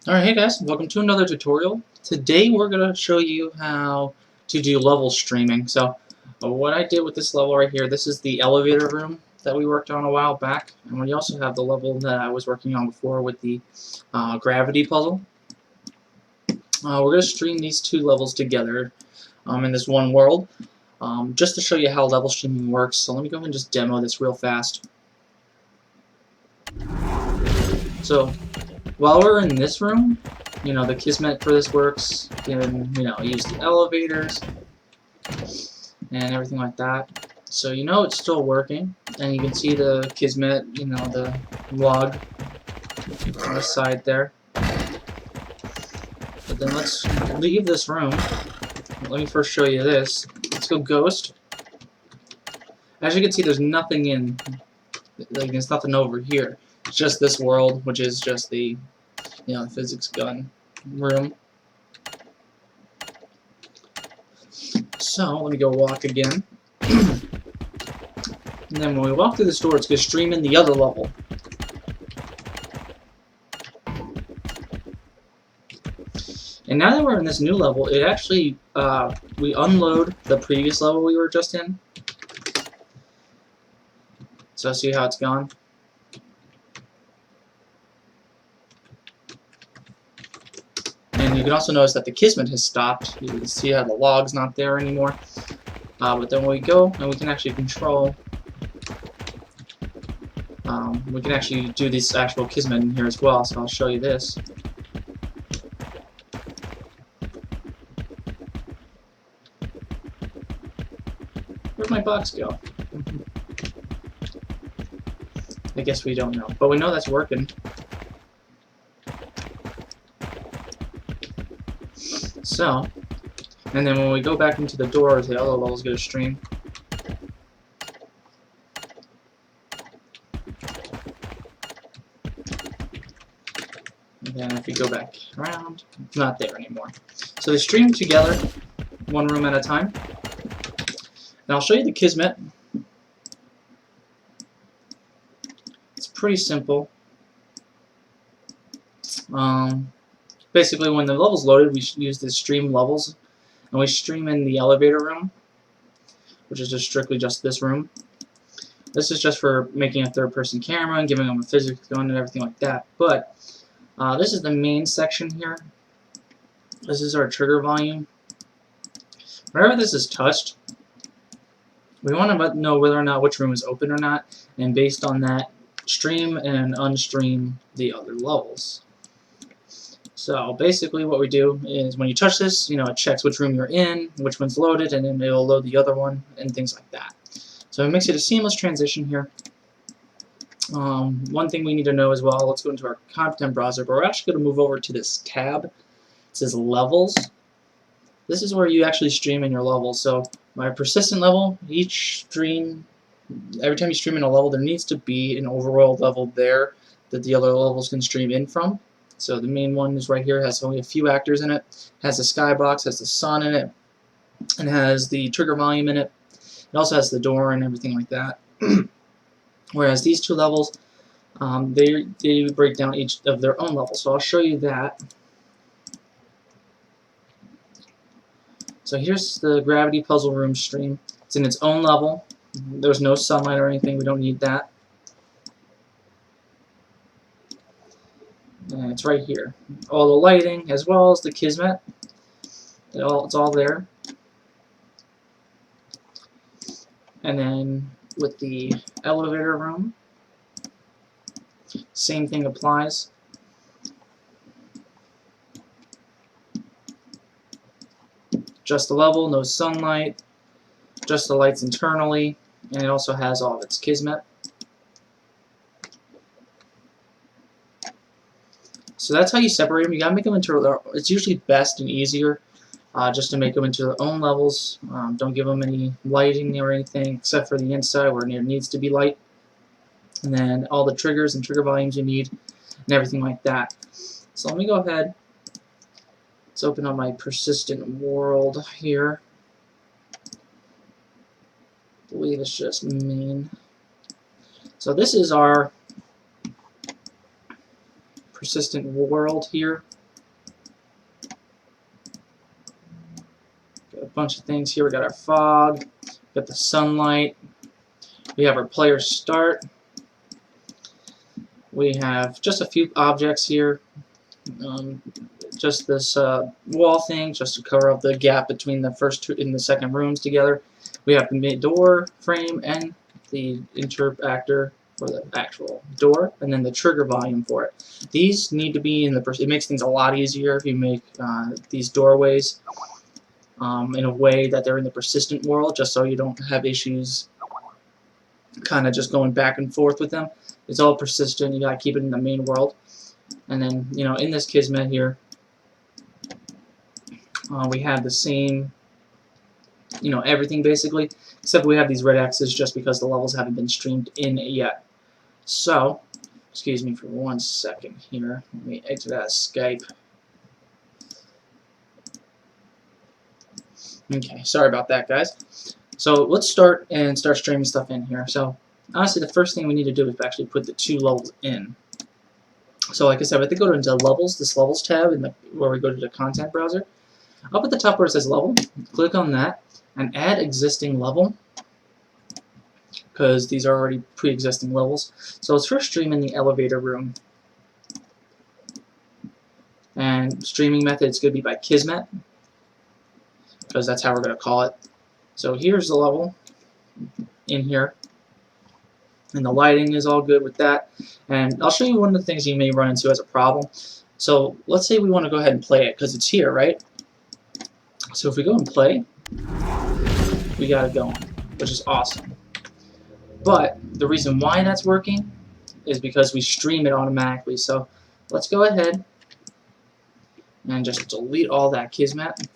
Alright, hey guys, welcome to another tutorial. Today we're going to show you how to do level streaming. So, what I did with this level right here, this is the elevator room that we worked on a while back. And we also have the level that I was working on before with the gravity puzzle. We're going to stream these two levels together in this one world, just to show you how level streaming works. So let me go ahead and just demo this real fast. So, while we're in this room, you know, the Kismet for this works. You can, use the elevators and everything like that. So you know it's still working, and you can see the Kismet, the log on the side there. But then let's leave this room. Let me first show you this. Let's go ghost. As you can see, there's nothing there's nothing over here. It's just this world, which is just the physics gun room. So let me go walk again. And then when we walk through this door, it's going to stream in the other level. And now that we're in this new level, it actually we unload the previous level we were just in. So see how it's gone. And you can also notice that the Kismet has stopped. You can see how the log's not there anymore. But then when we go, and we can actually control, we can actually do this actual Kismet in here as well, so I'll show you this. Where'd my box go? I guess we don't know, but we know that's working. So, and then when we go back into the door, the other levels go to stream. And then if we go back around, it's not there anymore. So they stream together, one room at a time. Now I'll show you the Kismet. It's pretty simple. Basically, when the level's loaded, we use the stream levels, and we stream in the elevator room, which is just strictly just this room. This is just for making a third-person camera and giving them a physics gun and everything like that. But this is the main section here. This is our trigger volume. Whenever this is touched, we want to know whether or not which room is open or not, and based on that, stream and unstream the other levels. So basically what we do is when you touch this, it checks which room you're in, which one's loaded, and then it'll load the other one, and things like that. So it makes it a seamless transition here. One thing we need to know as well, let's go into our content browser, but we're actually going to move over to this tab. It says levels. This is where you actually stream in your levels. So my persistent level, each stream, every time you stream in a level, there needs to be an overall level there that the other levels can stream in from. So the main one is right here, has only a few actors in it, has the skybox, has the sun in it, and has the trigger volume in it. It also has the door and everything like that. Whereas these two levels, they break down each of their own level. So I'll show you that. So here's the gravity puzzle room stream. It's in its own level. There's no sunlight or anything. We don't need that. And it's right here. All the lighting, as well as the Kismet. It's all there. And then with the elevator room, same thing applies. Just the level, no sunlight, just the lights internally, and it also has all of its Kismet. So that's how you separate them. You gotta make them into, it's usually best and easier just to make them into their own levels. Don't give them any lighting or anything except for the inside where it needs to be light. And then all the triggers and trigger volumes you need and everything like that. So let me go ahead. Let's open up my persistent world here. I believe it's just main. So this is our persistent world here. bunch of things here. We got our fog, got the sunlight, we have our player start, we have just a few objects here, just this wall thing just to cover up the gap between the first two and the second rooms together. We have the door frame and the interactor for the actual door, and then the trigger volume for it. These need to be in the it makes things a lot easier if you make these doorways in a way that they're in the persistent world, just so you don't have issues kind of just going back and forth with them. It's all persistent. You gotta keep it in the main world. And then, you know, in this Kismet here, we have the same, you know, everything basically, except we have these red X's just because the levels haven't been streamed in yet. So, excuse me for 1 second here. Let me exit out of Skype. Okay, sorry about that, guys. So let's start streaming stuff in here. So honestly, the first thing we need to do is actually put the 2 levels in. So like I said, we have to go into levels, this levels tab, where we go to the content browser. Up at the top where it says level, click on that and add existing level, because these are already pre-existing levels. So let's first stream in the elevator room. And streaming method is going to be by Kismet, because that's how we're going to call it. So here's the level in here. And the lighting is all good with that. And I'll show you one of the things you may run into as a problem. So let's say we want to go ahead and play it, because it's here, right? So if we go and play, we got it going, which is awesome. But the reason why that's working is because we stream it automatically. So let's go ahead and just delete all that Kismet,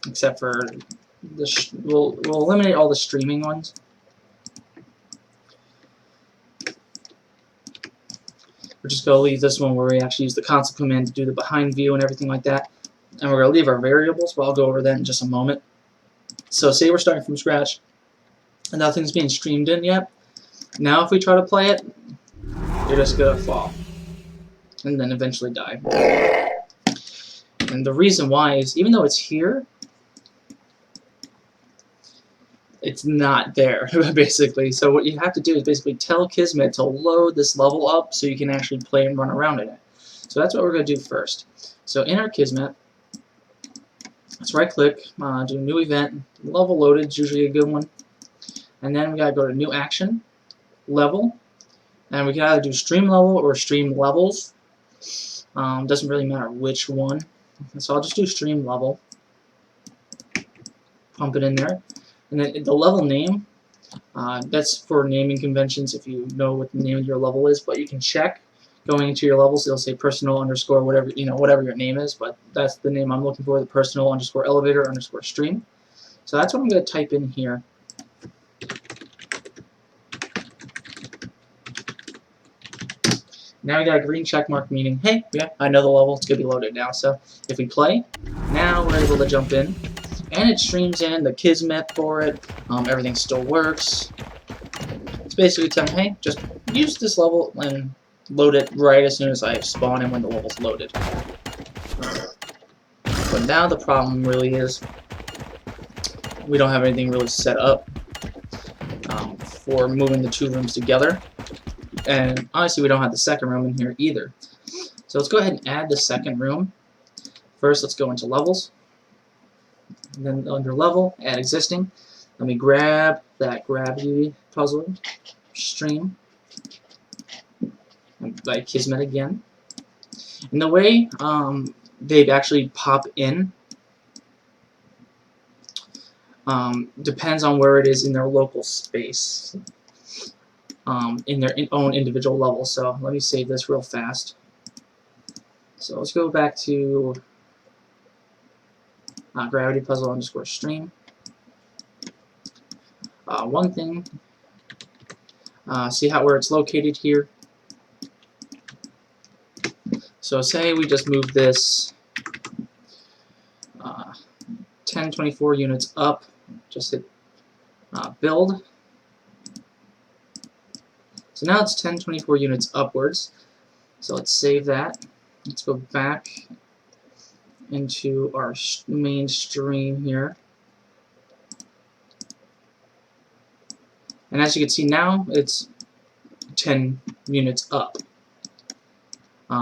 except for we'll eliminate all the streaming ones. We're just going to leave this one where we actually use the console command to do the behind view and everything like that. And we're going to leave our variables, but I'll go over that in just a moment. So say we're starting from scratch and nothing's being streamed in yet. Now if we try to play it, you're just going to fall and then eventually die. And the reason why is, even though it's here, it's not there, basically. So what you have to do is basically tell Kismet to load this level up so you can actually play and run around in it. So that's what we're going to do first. So in our Kismet, let's right-click, do new event. Level loaded is usually a good one. And then we got to go to new action, level, and we can either do stream level or stream levels. Doesn't really matter which one. So I'll just do stream level. Pump it in there. And then the level name, that's for naming conventions if you know what the name of your level is, but you can check going into your levels. It'll say personal underscore whatever, you know, whatever your name is, but that's the name I'm looking for, the personal underscore elevator underscore stream. So that's what I'm going to type in here. Now we got a green check mark meaning, hey, yeah, I know the level, it's going to be loaded now. So if we play, now we're able to jump in. And it streams in the Kismet for it. Everything still works. It's basically telling, hey, just use this level and load it right as soon as I spawn and when the level's loaded. But now the problem really is we don't have anything really set up for moving the 2 rooms together. And honestly, we don't have the second room in here either. So let's go ahead and add the second room. First, let's go into levels. And then under level, add existing. Let me grab that gravity puzzle stream by Kismet again. And the way they actually pop in depends on where it is in their local space, in their own individual level. So let me save this real fast. So let's go back to gravity puzzle underscore stream. One thing, see where it's located here. So say we just move this 1024 units up, just hit build. So now it's 1024 units upwards. So let's save that. Let's go back into our main stream here. And as you can see now, it's 10 units up.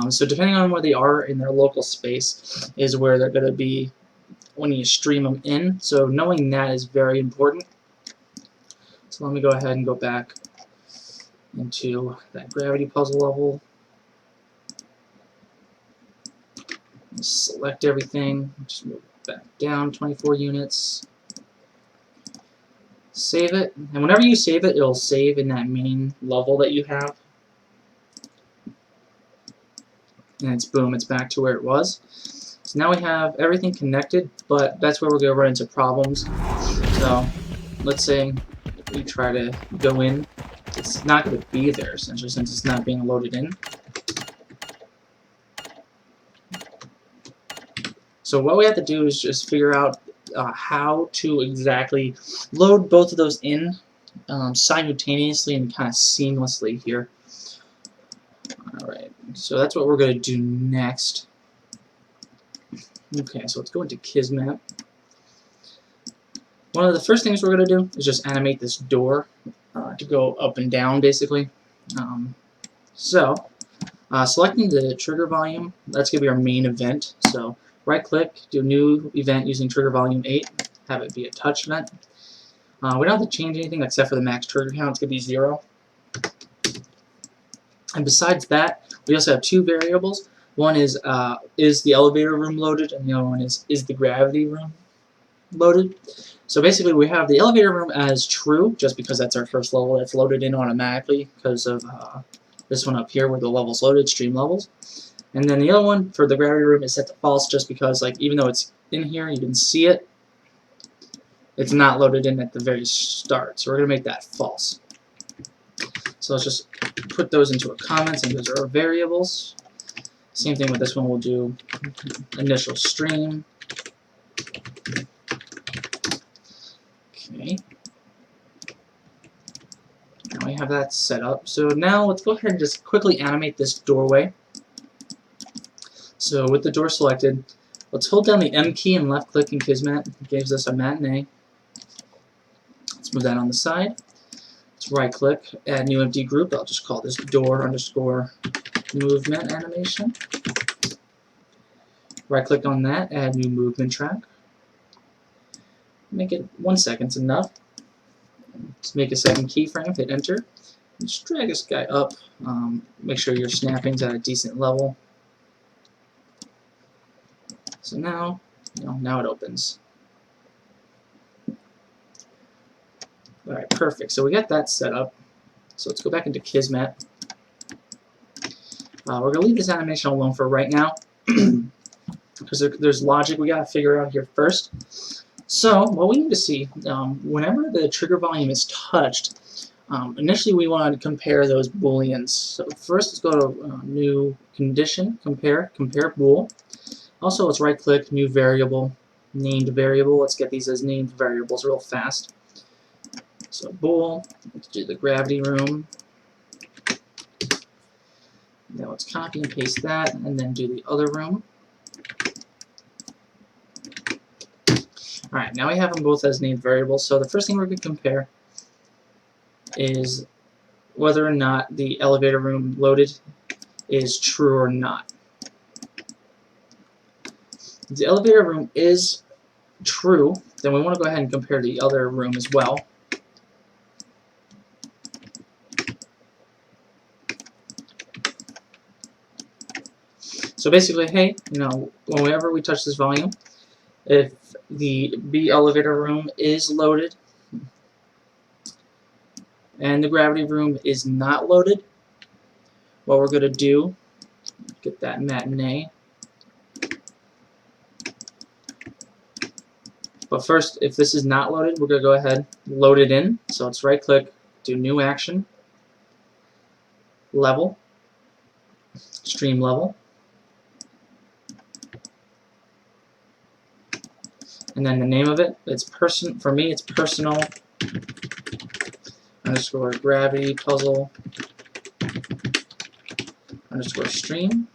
So depending on where they are in their local space is where they're going to be when you stream them in. So knowing that is very important. So let me go ahead and go back into that gravity puzzle level. Select everything. Just move it back down 24 units. Save it. And whenever you save it, it'll save in that main level that you have. And it's boom, it's back to where it was. So now we have everything connected, but that's where we're going to run into problems. So let's say we try to go in, it's not going to be there essentially since it's not being loaded in. So what we have to do is just figure out how to exactly load both of those in simultaneously and kind of seamlessly here. Alright, so that's what we're going to do next. Okay, so let's go into Kismet. One of the first things we're going to do is just animate this door to go up and down, basically. Selecting the trigger volume, that's going to be our main event. So right-click, do a new event using trigger volume 8, have it be a touch event. We don't have to change anything except for the max trigger count. It's going to be 0. And besides that, we also have two variables. One is the elevator room loaded, and the other one is the gravity room loaded. So basically we have the elevator room as true, just because that's our first level that's loaded in automatically because of this one up here where the level's loaded, stream levels. And then the other one for the gravity room is set to false just because, like, even though it's in here, you can see it, it's not loaded in at the very start. So we're going to make that false. So let's just put those into a comment, and those are our variables. Same thing with this one, we'll do initial stream. Okay. Now we have that set up. So now let's go ahead and just quickly animate this doorway. So with the door selected, let's hold down the M key and left click in Kismet. It gives us a matinee. Let's move that on the side. Let's right click, add new empty group. I'll just call this door underscore movement animation. Right click on that, add new movement track. Make it 1 second's enough. Let's make a second keyframe, hit enter. Just drag this guy up. Make sure your snapping's at a decent level. So now, now it opens. Alright, perfect. So we got that set up. So let's go back into Kismet. We're going to leave this animation alone for right now because there's logic we got to figure out here first. So what we need to see, whenever the trigger volume is touched, initially we want to compare those booleans. So first let's go to new condition, compare bool. Also let's right click, new variable, named variable. Let's get these as named variables real fast. So bool, let's do the gravity room. Now let's copy and paste that, and then do the other room. Alright, now we have them both as named variables. So the first thing we're going to compare is whether or not the elevator room loaded is true or not. If the elevator room is true, then we want to go ahead and compare the other room as well. So basically, hey, whenever we touch this volume, if the B elevator room is loaded and the gravity room is not loaded, what we're going to do, get that matinee. But first, if this is not loaded, we're going to go ahead, load it in. So let's right click, do new action, level, stream level. And then the name of it, for me it's personal underscore gravity puzzle underscore stream.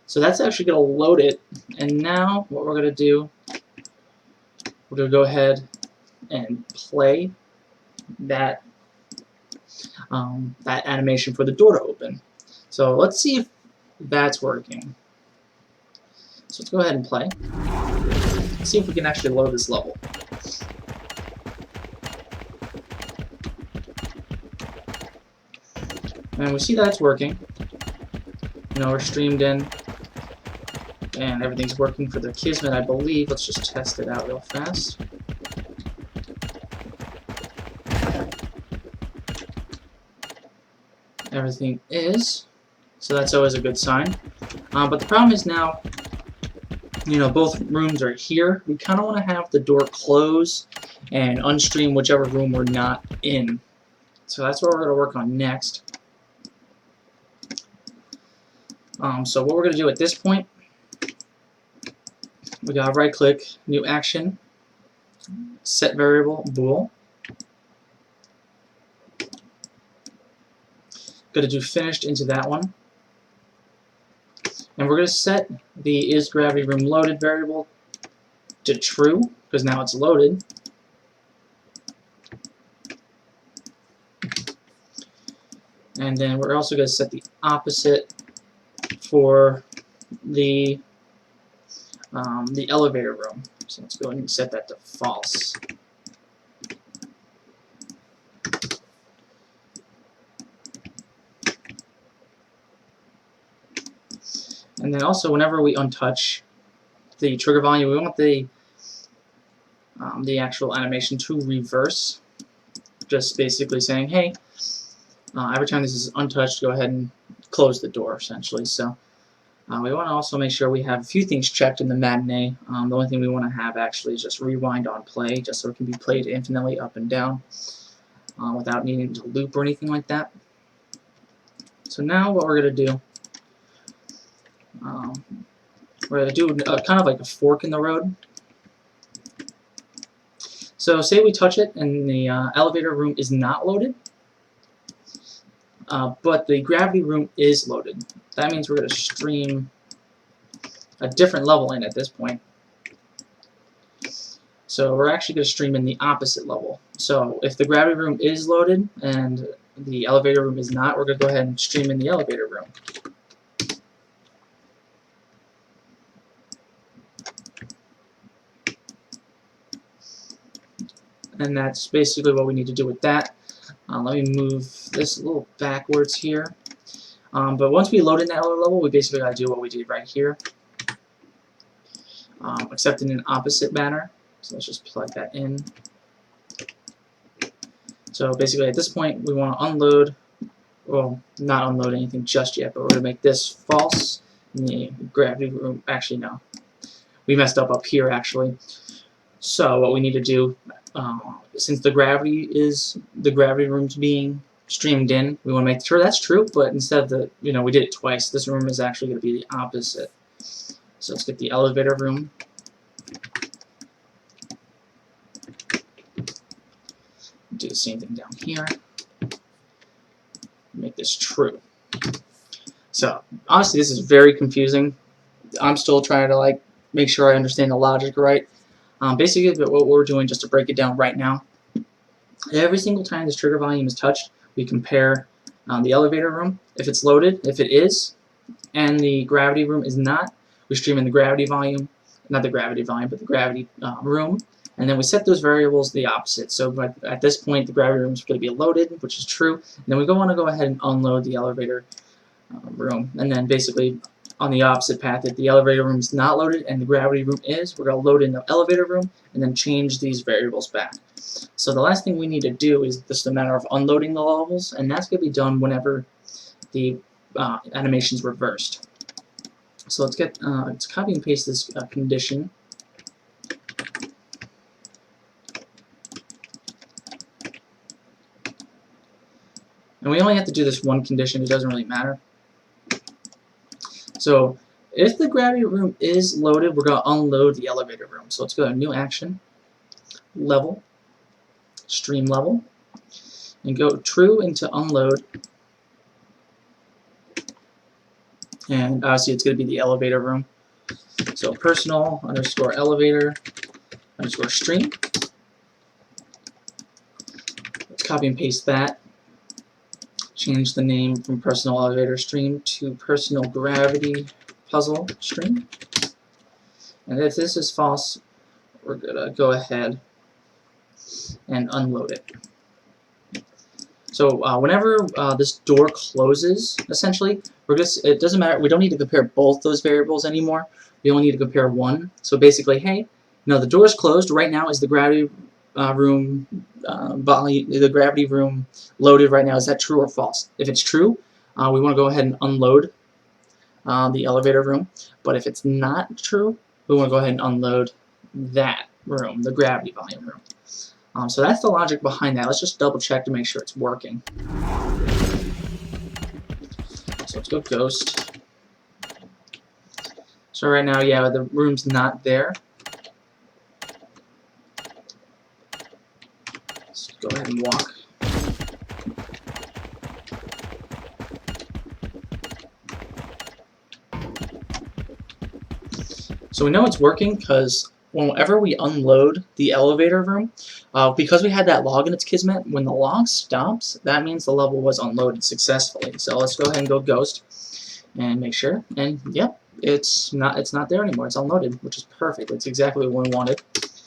So that's actually going to load it. And now what we're going to do, we're going to go ahead and play that that animation for the door to open. So let's see if that's working. So let's go ahead and play. Let's see if we can actually load this level. And we see that it's working. You know, we're streamed in, and everything's working for the Kismet, I believe. Let's just test it out real fast. Everything is, so that's always a good sign. But the problem is now, you know, both rooms are here. We kind of want to have the door close and unstream whichever room we're not in. So that's what we're going to work on next. So what we're going to do at this point, we got to right click, new action, set variable, bool. Going to do finished into that one. And we're going to set the is gravity room loaded variable to true, because now it's loaded. And then we're also going to set the opposite for the elevator room. So let's go ahead and set that to false. And then also, whenever we untouch the trigger volume, we want the actual animation to reverse. Just basically saying, hey, every time this is untouched, go ahead and close the door, essentially. So we want to also make sure we have a few things checked in the matinee. The only thing we want to have actually is just rewind on play, just so it can be played infinitely up and down without needing to loop or anything like that. So now what we're going to do, we're going to do kind of like a fork in the road. So say we touch it and the elevator room is not loaded, but the gravity room is loaded. That means we're going to stream a different level in at this point. So we're actually going to stream in the opposite level. So if the gravity room is loaded and the elevator room is not, we're going to go ahead and stream in the elevator room. And that's basically what we need to do with that. Let me move this a little backwards here. But once we load in that other level, we basically got to do what we did right here, except in an opposite manner. So let's just plug that in. So basically at this point, we want to unload, well, not unload anything just yet, but we're going to make this false in the gravity room. Actually, no. We messed up here, actually. So what we need to do, since the gravity room's being streamed in, we want to make sure that's true, but instead of the, you know, we did it twice, this room is actually going to be the opposite. So let's get the elevator room. Do the same thing down here. Make this true. So honestly, this is very confusing. I'm still trying to like make sure I understand the logic right. Basically, what we're doing, just to break it down right now, every single time this trigger volume is touched, we compare the elevator room, if it's loaded, if it is, and the gravity room is not, we stream in the gravity volume, not the gravity volume, but the gravity room, and then we set those variables the opposite. So at this point, the gravity room is going to be loaded, which is true, and then we want to go ahead and unload the elevator room, and then basically on the opposite path, if the elevator room is not loaded and the gravity room is, we're going to load in the elevator room and then change these variables back. So the last thing we need to do is just a matter of unloading the levels, and that's going to be done whenever the animation is reversed. So let's copy and paste this condition. And we only have to do this one condition, it doesn't really matter. So if the gravity room is loaded, we're going to unload the elevator room. So let's go to new action, level, stream level, and go true into unload. And obviously it's going to be the elevator room. So personal underscore elevator underscore stream. copy and paste that. Change the name from personal elevator stream to personal gravity puzzle stream. And if this is false, we're gonna go ahead and unload it. So whenever this door closes, essentially, it doesn't matter. We don't need to compare both those variables anymore. We only need to compare one. So basically, hey, the door is closed. Right now is the gravity room the gravity room loaded right now. Is that true or false? If it's true, we want to go ahead and unload the elevator room. But if it's not true, we want to go ahead and unload that room, the gravity volume room. So that's the logic behind that. Let's just double check to make sure it's working. So let's go ghost. So right now, yeah, the room's not there. Let's go ahead and walk. So we know it's working because whenever we unload the elevator room, because we had that log in its Kismet, when the log stops, that means the level was unloaded successfully. So let's go ahead and go ghost and make sure. And yep, it's not there anymore. It's unloaded, which is perfect. It's exactly what we wanted.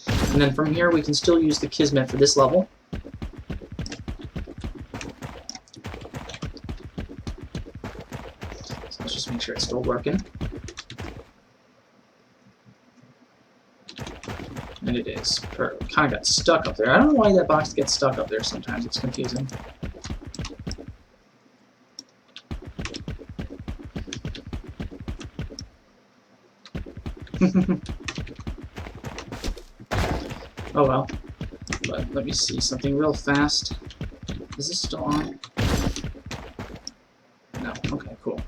And then from here, we can still use the Kismet for this level. So let's just make sure it's still working. And it is. Kind of got stuck up there. I don't know why that box gets stuck up there sometimes. It's confusing. Oh well. But let me see something real fast. Is this still on? No. Okay, cool.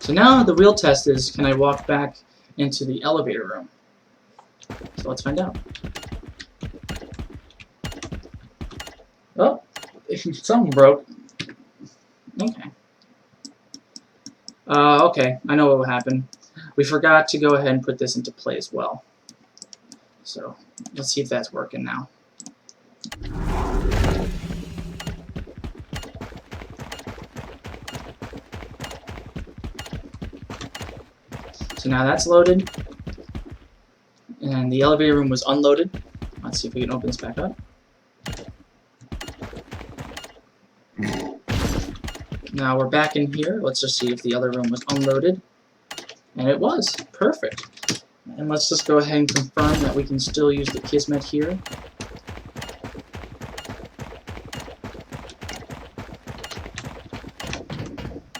So now the real test is, can I walk back into the elevator room? So let's find out. Oh, something broke. Okay. Okay, I know what will happen. We forgot to go ahead and put this into play as well. So let's see if that's working now. So now that's loaded. And the elevator room was unloaded. Let's see if we can open this back up. Now we're back in here. Let's just see if the other room was unloaded. And it was. Perfect. And let's just go ahead and confirm that we can still use the Kismet here.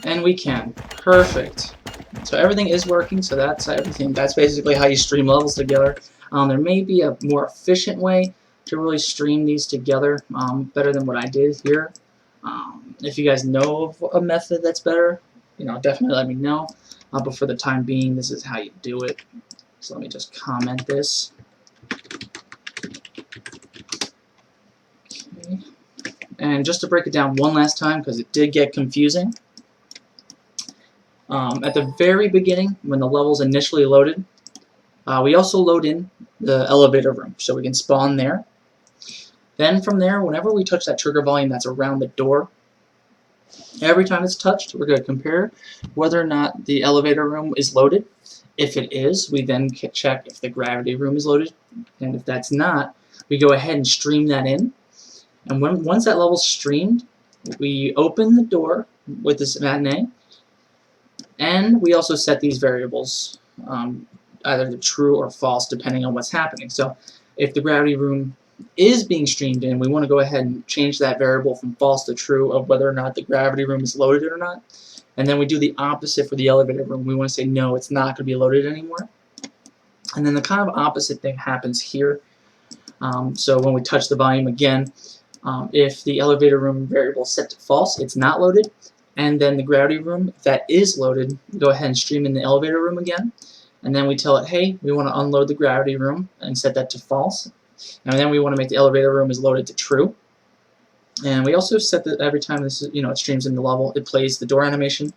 And we can. Perfect. So everything is working, so that's everything. That's basically how you stream levels together. There may be a more efficient way to really stream these together, better than what I did here. If you guys know of a method that's better, definitely let me know. But for the time being, this is how you do it. So let me just comment this. Okay. And just to break it down one last time, because it did get confusing. At the very beginning, when the level's initially loaded, we also load in the elevator room, so we can spawn there. Then from there, whenever we touch that trigger volume that's around the door, every time it's touched, we're going to compare whether or not the elevator room is loaded. If it is, we then check if the gravity room is loaded, and if that's not, we go ahead and stream that in. And once that level's streamed, we open the door with this matinee. And we also set these variables, either to true or false, depending on what's happening. So if the gravity room is being streamed in, we want to go ahead and change that variable from false to true of whether or not the gravity room is loaded or not. And then we do the opposite for the elevator room. We want to say, no, it's not going to be loaded anymore. And then the kind of opposite thing happens here. So when we touch the volume again, if the elevator room variable is set to false, it's not loaded. And then the gravity room, if that is loaded, we go ahead and stream in the elevator room again. And then we tell it, hey, we want to unload the gravity room and set that to false. And then we want to make the elevator room is loaded to true. And we also set that every time this is, it streams in the level, it plays the door animation.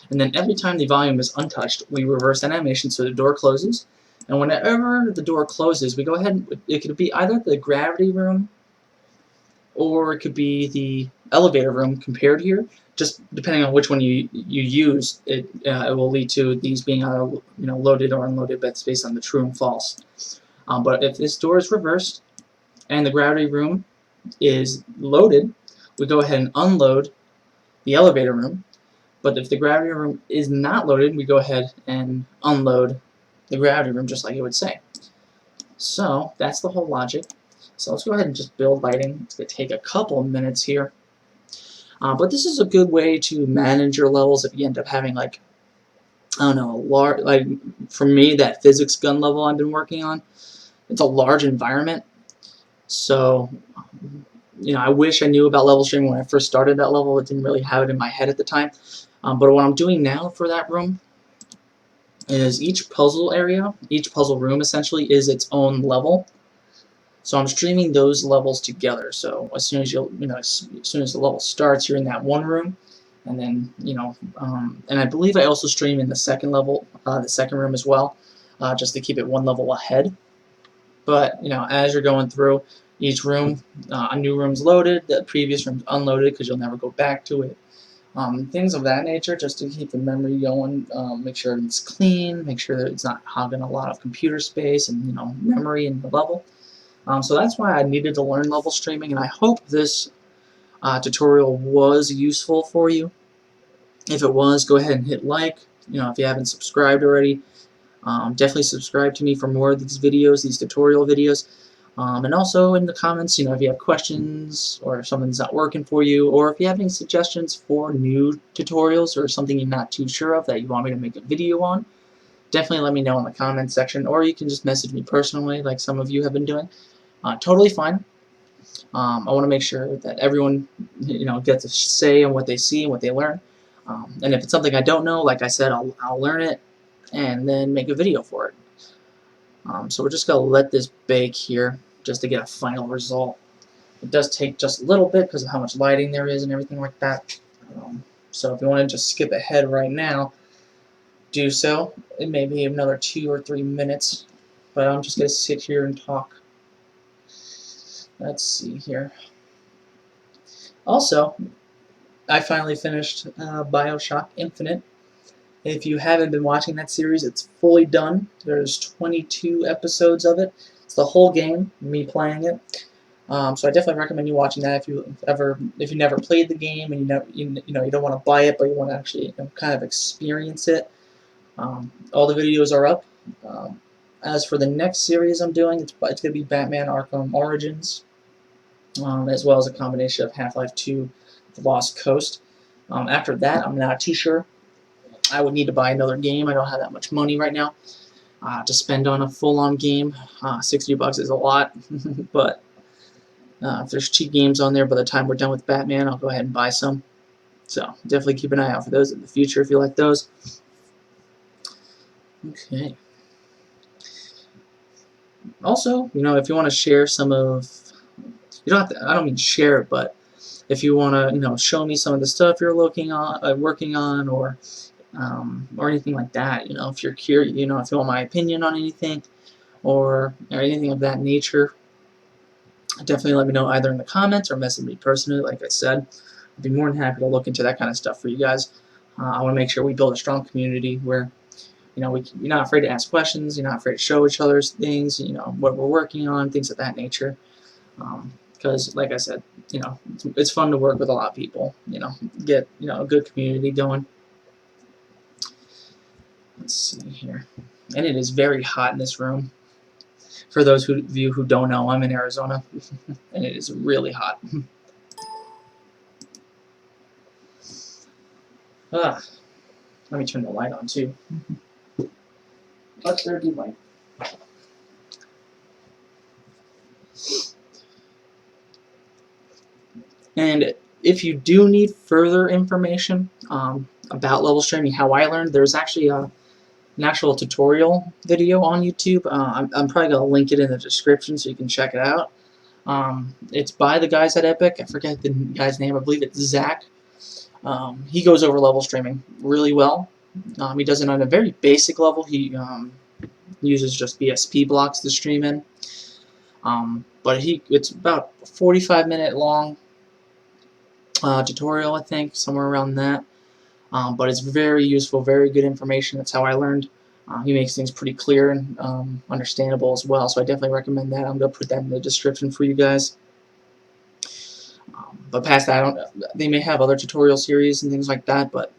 And then every time the volume is untouched, we reverse that animation so the door closes. And whenever the door closes, we go ahead, it could be either the gravity room or it could be the elevator room compared here. Just depending on which one you use, it will lead to these being either loaded or unloaded, but it's based on the true and false. But if this door is reversed and the gravity room is loaded, we go ahead and unload the elevator room. But if the gravity room is not loaded, we go ahead and unload the gravity room just like it would say. So that's the whole logic. So let's go ahead and just build lighting. It's going to take a couple of minutes here. But this is a good way to manage your levels if you end up having, like, I don't know, like for me, that physics gun level I've been working on, it's a large environment. So, I wish I knew about level streaming when I first started that level. It didn't really have it in my head at the time. But what I'm doing now for that room is each puzzle area, each puzzle room essentially is its own level. So I'm streaming those levels together. So as soon as as soon as the level starts, you're in that one room, and then and I believe I also stream in the second level, the second room as well, just to keep it one level ahead. But as you're going through each room, a new room's loaded, the previous room's unloaded because you'll never go back to it. Things of that nature, just to keep the memory going. Make sure it's clean. Make sure that it's not hogging a lot of computer space and memory in the level. So that's why I needed to learn level streaming, and I hope this tutorial was useful for you. If it was, go ahead and hit like. If you haven't subscribed already, definitely subscribe to me for more of these videos, these tutorial videos. And also in the comments, if you have questions or if something's not working for you, or if you have any suggestions for new tutorials or something you're not too sure of that you want me to make a video on, definitely let me know in the comments section, or you can just message me personally like some of you have been doing. Totally fine. I want to make sure that everyone gets a say on what they see and what they learn. And if it's something I don't know, like I said, I'll learn it and then make a video for it. So we're just going to let this bake here just to get a final result. It does take just a little bit because of how much lighting there is and everything like that. So if you want to just skip ahead right now, do so. It may be another 2 or 3 minutes, but I'm just going to sit here and talk. Let's see here. Also, I finally finished BioShock Infinite. If you haven't been watching that series, it's fully done. There's 22 episodes of it. It's the whole game, me playing it. So I definitely recommend you watching that if you never played the game and you don't want to buy it, but you want to actually kind of experience it. All the videos are up. As for the next series I'm doing, it's going to be Batman Arkham Origins, as well as a combination of Half-Life 2, The Lost Coast. After that, I'm not too sure. I would need to buy another game. I don't have that much money right now to spend on a full-on game. $60 is a lot, but if there's cheap games on there by the time we're done with Batman, I'll go ahead and buy some. So definitely keep an eye out for those in the future if you like those. Okay. Also, if you want to share some of, you don't have to. I don't mean share it, but if you want to, show me some of the stuff you're working on, or anything like that. If you're curious, if you want my opinion on anything, or anything of that nature, definitely let me know either in the comments or message me personally. Like I said, I'd be more than happy to look into that kind of stuff for you guys. I want to make sure we build a strong community where you're not afraid to ask questions, you're not afraid to show each other's things, what we're working on, things of that nature. Because, like I said, it's fun to work with a lot of people. Get a good community going. Let's see here, and it is very hot in this room. For those of you who don't know, I'm in Arizona, and it is really hot. Let me turn the light on too. Let there be light. And if you do need further information about level streaming, how I learned, there's actually an actual tutorial video on YouTube. I'm probably going to link it in the description so you can check it out. It's by the guys at Epic. I forget the guy's name. I believe it's Zach. He goes over level streaming really well. He does it on a very basic level. He uses just BSP blocks to stream in. But it's about a 45-minute long tutorial, I think, somewhere around that. But it's very useful, very good information. That's how I learned. He makes things pretty clear and understandable as well, so I definitely recommend that. I'm going to put that in the description for you guys. But past that, they may have other tutorial series and things like that, but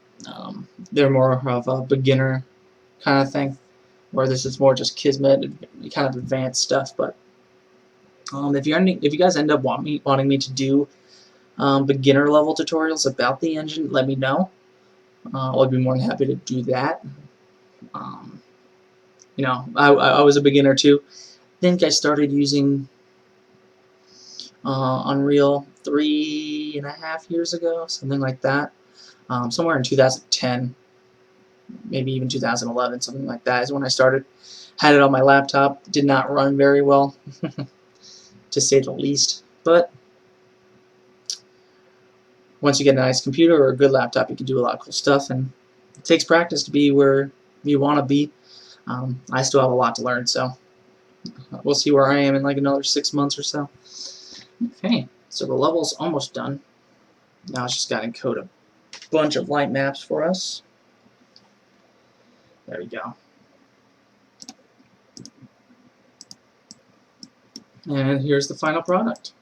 they're more of a beginner kind of thing, where this is more just Kismet, kind of advanced stuff. But if you guys end up wanting me to do beginner level tutorials about the engine, let me know. I'd be more than happy to do that. You know, I was a beginner too. I think I started using Unreal 3.5 years ago, something like that. Somewhere in 2010, maybe even 2011, something like that is when I started. Had it on my laptop. Did not run very well, to say the least. But once you get a nice computer or a good laptop, you can do a lot of cool stuff, and it takes practice to be where you want to be. I still have a lot to learn, so we'll see where I am in like another 6 months or so. Okay, so the level's almost done. Now it's just got to encode a bunch of light maps for us. There we go. And here's the final product.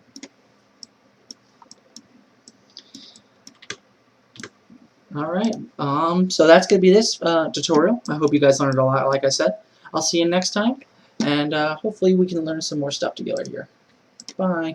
Alright, so that's going to be this tutorial. I hope you guys learned a lot, like I said. I'll see you next time, and hopefully we can learn some more stuff together here. Bye.